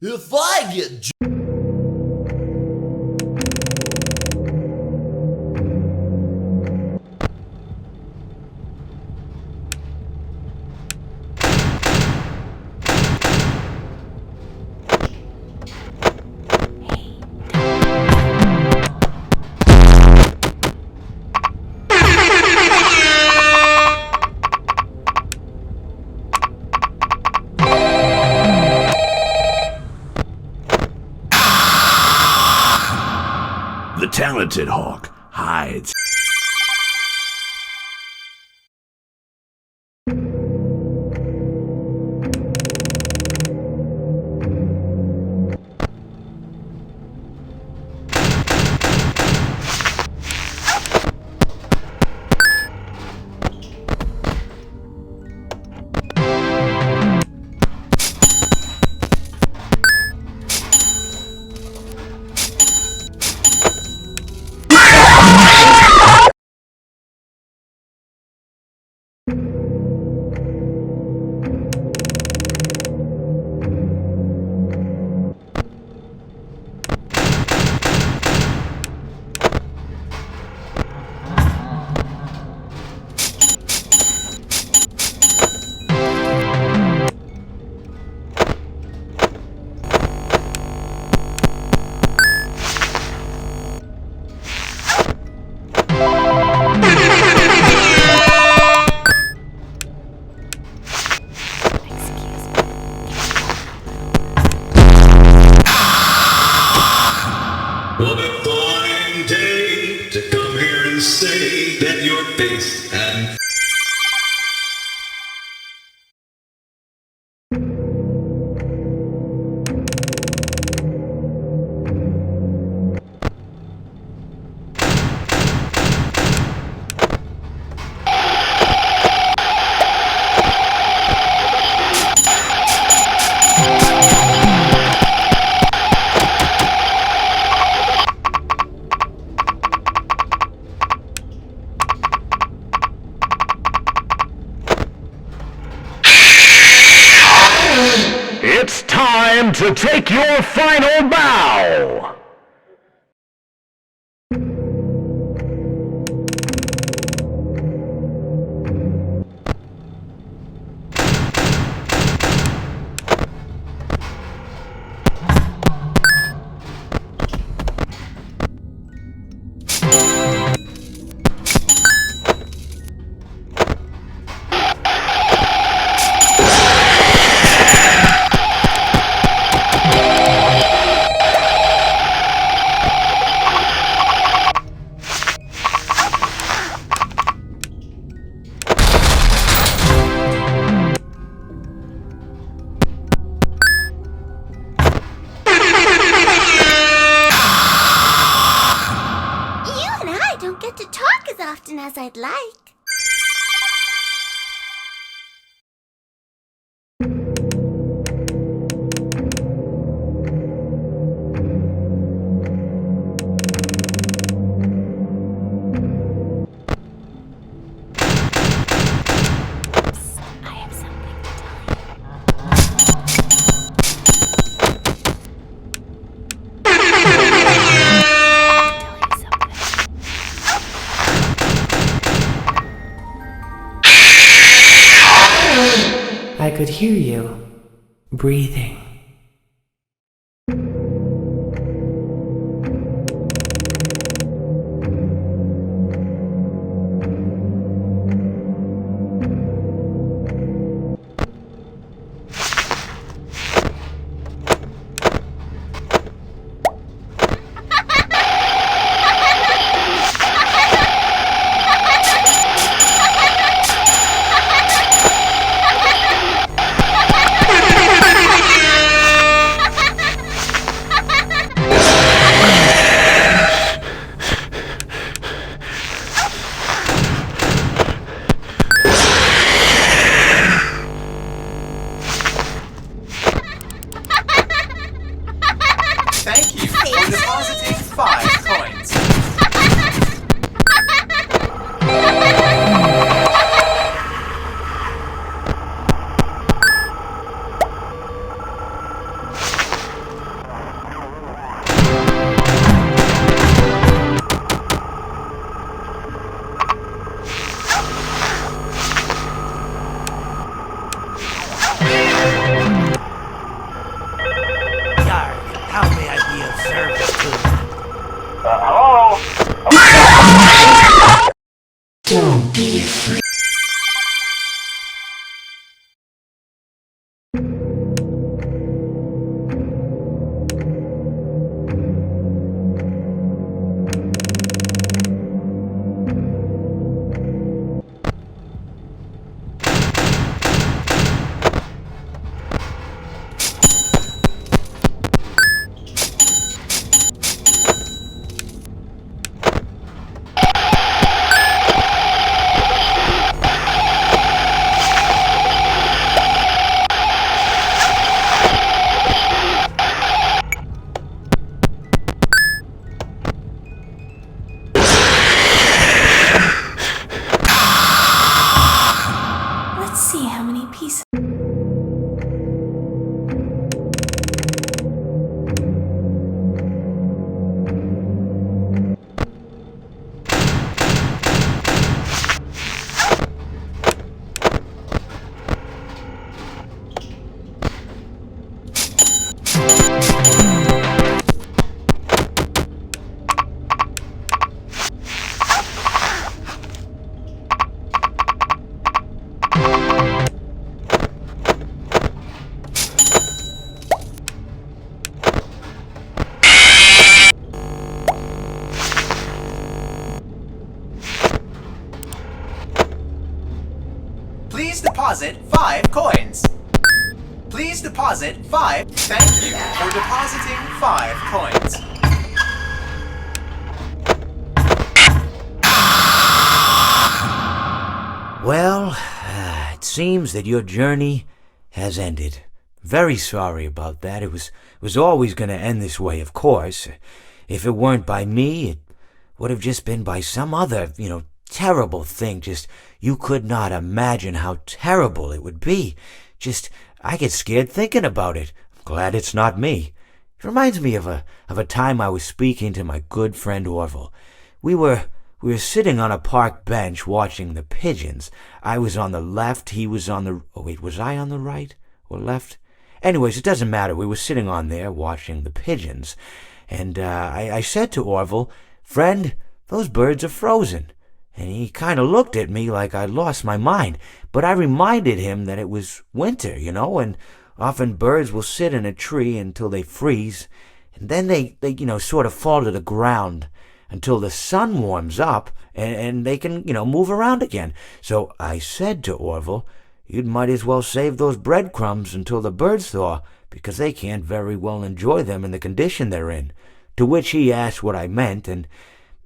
If I get The talented hawk hides. What a fine day to come here and say that your face and It's time to take your final bow! Don't get to talk as often as I'd like. I have something to tell you. I could hear you breathing. deposit 5 coins. Please deposit 5. Thank you for depositing 5 coins. Well, it seems that your journey has ended. Very sorry about that. It was always going to end this way, of course. If it weren't by me, it would have just been by some other, terrible thing. Just, you could not imagine how terrible it would be. Just, I get scared thinking about it. I'm glad it's not me. It reminds me of a time I was speaking to my good friend Orville. We were sitting on a park bench watching the pigeons. I was on the left, he was on the... Oh, wait, was I on the right or left? Anyways, it doesn't matter. We were sitting on there watching the pigeons. And I said to Orville, "Friend, those birds are frozen." And he kind of looked at me like I'd lost my mind. But I reminded him that it was winter, and often birds will sit in a tree until they freeze. And then they sort of fall to the ground until the sun warms up and they can, move around again. So I said to Orville, "You might as well save those breadcrumbs until the birds thaw, because they can't very well enjoy them in the condition they're in." To which he asked what I meant, and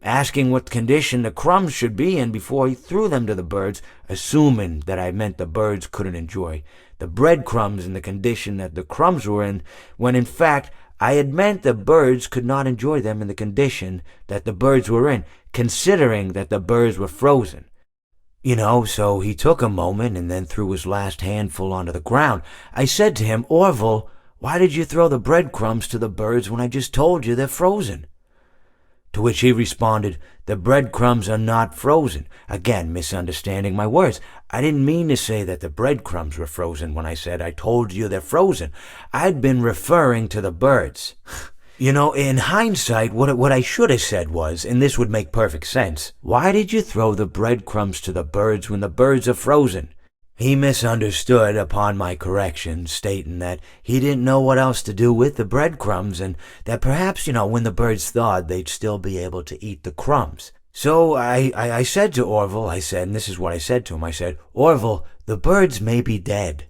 asking what condition the crumbs should be in before he threw them to the birds, assuming that I meant the birds couldn't enjoy the breadcrumbs in the condition that the crumbs were in, when in fact I had meant the birds could not enjoy them in the condition that the birds were in, considering that the birds were frozen. So he took a moment and then threw his last handful onto the ground. I said to him, "Orville, why did you throw the breadcrumbs to the birds when I just told you they're frozen?" To which he responded, "The breadcrumbs are not frozen." Again, misunderstanding my words. I didn't mean to say that the breadcrumbs were frozen when I said I told you they're frozen. I'd been referring to the birds. In hindsight, what I should have said was, and this would make perfect sense, "Why did you throw the breadcrumbs to the birds when the birds are frozen?" He misunderstood upon my correction, stating that he didn't know what else to do with the breadcrumbs, and that perhaps, when the birds thawed, they'd still be able to eat the crumbs. So I said to Orville, and this is what I said to him, I said, "Orville, the birds may be dead,